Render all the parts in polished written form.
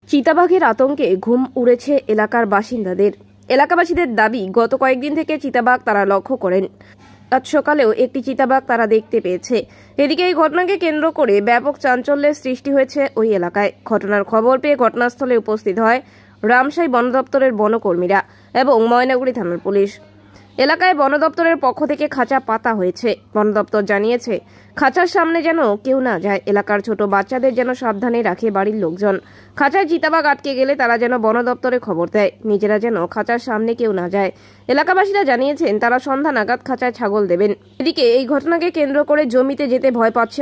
চিতাবাঘের আতঙ্কে ঘুম উড়েছে এলাকার বাসিন্দাদের। এলাকাবাসীদের দাবি, গত কয়েকদিন থেকে চিতাবাঘ তারা লক্ষ্য করেন। আজ সকালেও একটি চিতাবাঘ তারা দেখতে পেয়েছে। এদিকে এই ঘটনাকে কেন্দ্র করে ব্যাপক চাঞ্চল্যের সৃষ্টি হয়েছে ওই এলাকায়। ঘটনার খবর পেয়ে ঘটনাস্থলে উপস্থিত হয় রামসাই বন দপ্তরের বনকর্মীরা এবং ময়নাগুড়ি থানার পুলিশ। এলাকায় বন দপ্তরের পক্ষ থেকে খাঁচা পাতা হয়েছে। বন দপ্তর জানিয়েছে, খাঁচার সামনে যেন কেউ না যায়। এলাকার ছোট বাচ্চাদের যেন সাবধানে রাখে বাড়ির লোকজন। খাঁচায় চিতাবাঘ আটকে গেলে তারা যেন বন দপ্তরে খবর দেয়, নিজেরা যেন খাঁচার সামনে কেউ না যায়। এলাকাবাসীরা জানিয়েছেন তারা সন্ধ্যা নাগাদ খাঁচায় ছাগল দেবেন। এদিকে এই ঘটনাকে কেন্দ্র করে জমিতে যেতে ভয় পাচ্ছে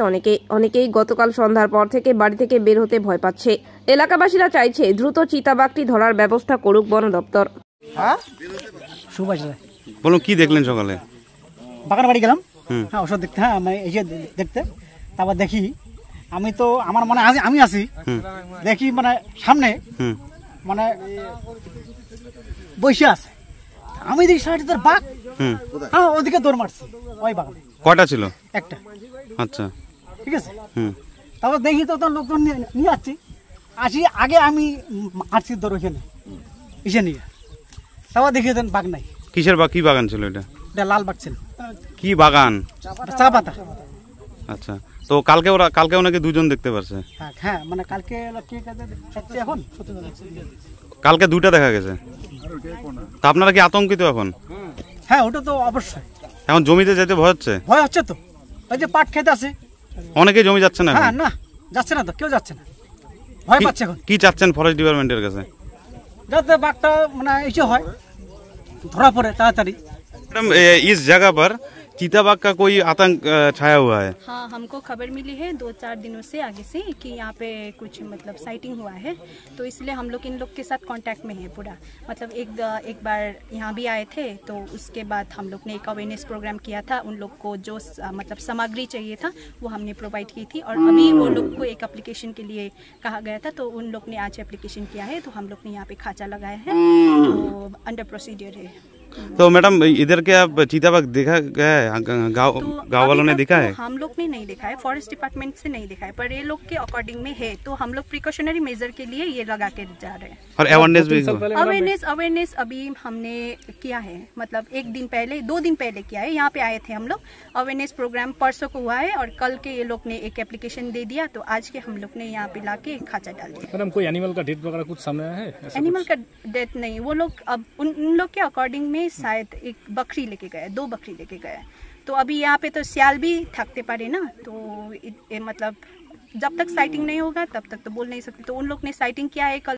অনেকেই গতকাল সন্ধ্যার পর থেকে বাড়ি থেকে বের হতে ভয় পাচ্ছে। এলাকাবাসীরা চাইছে দ্রুত চিতাবাঘটি ধরার ব্যবস্থা করুক বন দপ্তর। বলুন, কি দেখলেন সকালে? বাগান বাড়ি গেলাম, হ্যাঁ ওষুধ দেখতে, হ্যাঁ আমি এই যে দেখতে, তারপর দেখি আমি তো আমার মনে আমি আছি, দেখি মানে সামনে মানে বসে আছে, আমি দেখি সাইডে তোর বাঘ, হ্যাঁ ওদিকে দৌড় মারছি ওই বাগানে। কয়টা ছিল? একটা। আচ্ছা, ঠিক আছে। তারপর দেখি তো লোকজন নিয়ে আসি আগে আমি মারছি দৌড় ওইখানে এসে নিয়ে, তারপর দেখি বাঘ নাই। কিসের বাঘ? কি বাগান ছিল এটা? এটা লাল বাঘ ছিল। কি বাগান? চা পাতা। আচ্ছা, তো কালকে ওনাকে দুজন দেখতে পারছে? হ্যাঁ মানে কালকে এখন কালকে দুইটা দেখা গেছে। তা আপনারা কি আতঙ্কিত এখন? হ্যাঁ ওটা তো অবশ্যই। এখন জমিতে যেতে ভয় হচ্ছে? ভয় হচ্ছে তো, ওই যে পাট খেতে আছে অনেকেই জমি যাচ্ছে না। হ্যাঁ না যাচ্ছে না তো, কেউ যাচ্ছে না, ভয় পাচ্ছে। এখন কি চাচ্ছেন ফরেস্ট ডিপার্টমেন্টের কাছে? যাতে বাঘটা মানে এসে হয় ধরা পড়ে ताड़ाताड़ी। मैडम, इस जगह पर चीताबाघ का कोई आतंक छाया हुआ है? हाँ, हमको खबर मिली है 2-4 दिनों से आगे से कि यहाँ पे कुछ मतलब साइटिंग हुआ है, तो इसलिए हम लोग इन लोग के साथ कांटेक्ट में है पूरा। मतलब एक बार यहाँ भी आए थे, तो उसके बाद हम लोग ने एक अवेयरनेस प्रोग्राम किया था। उन लोग को जो मतलब सामग्री चाहिए था वो हमने प्रोवाइड की थी, और अभी वो लोग को एक एप्लीकेशन के लिए कहा गया था, तो उन लोग ने आज एप्लीकेशन किया है। तो हम लोग ने यहाँ पे खांचा लगाया है, तो अंडर प्रोसीजर है। तो मैडम, इधर क्या चीताबाघ देखा गया है? गाँव वालों ने देखा है? हम लोग ने नहीं देखा है, फॉरेस्ट डिपार्टमेंट से नहीं देखा है, पर ये लोग के अकॉर्डिंग में है, तो हम लोग प्रिकॉशनरी मेजर के लिए ये लगा के जा रहे हैं। और अवेयरनेस भी? अवेयरनेस अभी हमने किया है, मतलब 2 दिन पहले किया है। यहाँ पे आए थे हम लोग, अवेयरनेस प्रोग्राम परसों को हुआ है, और कल के ये लोग ने एक एप्लीकेशन दे दिया, तो आज के हम लोग ने यहाँ पे ला के खांचा डाल दिया। मैडम, कोई एनिमल का डेथ वगैरह कुछ सामने आया है? एनिमल का डेथ नहीं, वो लोग अब उन लोग के अकॉर्डिंग में शायद एक बकरी लेके गए, 2 बकरी लेके गए। तो अभी यहाँ पे तो सियाल भी थकते पड़े ना, तो मतलब जब तक साइटिंग नहीं होगा तब तक तो बोल नहीं सकते। तो उन लोग ने साइटिंग किया है कल